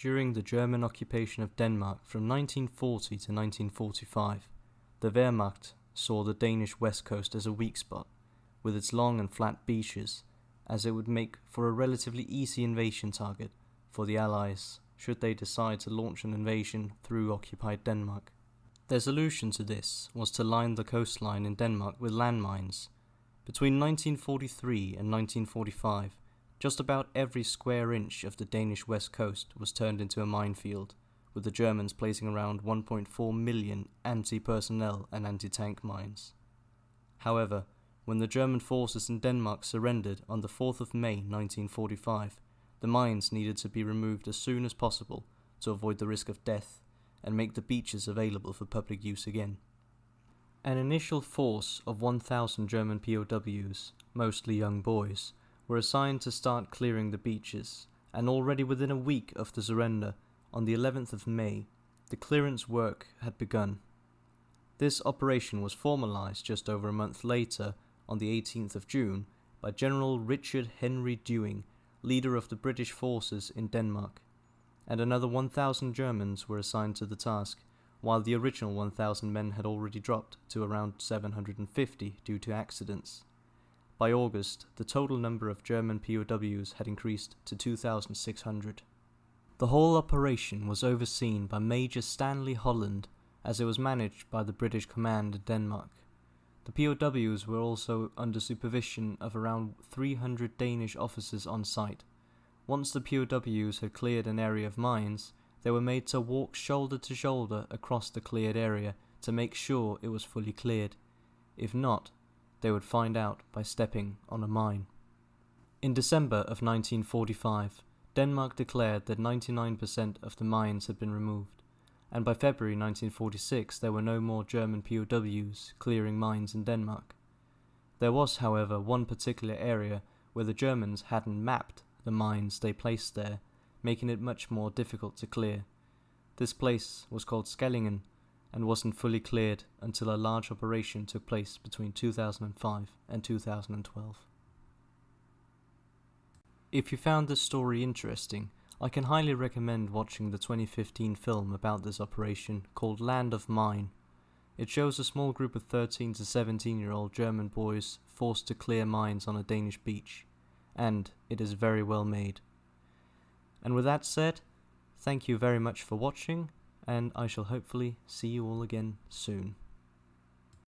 During the German occupation of Denmark from 1940 to 1945, the Wehrmacht saw the Danish west coast as a weak spot, with its long and flat beaches, as it would make for a relatively easy invasion target for the Allies should they decide to launch an invasion through occupied Denmark. Their solution to this was to line the coastline in Denmark with landmines. Between 1943 and 1945, just about every square inch of the Danish west coast was turned into a minefield, with the Germans placing around 1.4 million anti-personnel and anti-tank mines. However, when the German forces in Denmark surrendered on the 4th of May 1945, the mines needed to be removed as soon as possible to avoid the risk of death and make the beaches available for public use again. An initial force of 1,000 German POWs, mostly young boys, were assigned to start clearing the beaches, and already within a week of the surrender, on the 11th of May, the clearance work had begun. This operation was formalized just over a month later, on the 18th of June, by General Richard Henry Dewing, leader of the British forces in Denmark, and another 1,000 Germans were assigned to the task, while the original 1,000 men had already dropped to around 750 due to accidents. By August, the total number of German POWs had increased to 2,600. The whole operation was overseen by Major Stanley Holland, as it was managed by the British command in Denmark. The POWs were also under supervision of around 300 Danish officers on site. Once the POWs had cleared an area of mines, they were made to walk shoulder to shoulder across the cleared area to make sure it was fully cleared. If not, they would find out by stepping on a mine. In December of 1945, Denmark declared that 99% of the mines had been removed, and by February 1946 there were no more German POWs clearing mines in Denmark. There was, however, one particular area where the Germans hadn't mapped the mines they placed there, making it much more difficult to clear. This place was called Skellingen, and wasn't fully cleared until a large operation took place between 2005 and 2012. If you found this story interesting, I can highly recommend watching the 2015 film about this operation called Land of Mine. It shows a small group of 13 to 17-year-old German boys forced to clear mines on a Danish beach, and it is very well made. And with that said, thank you very much for watching, and I shall hopefully see you all again soon.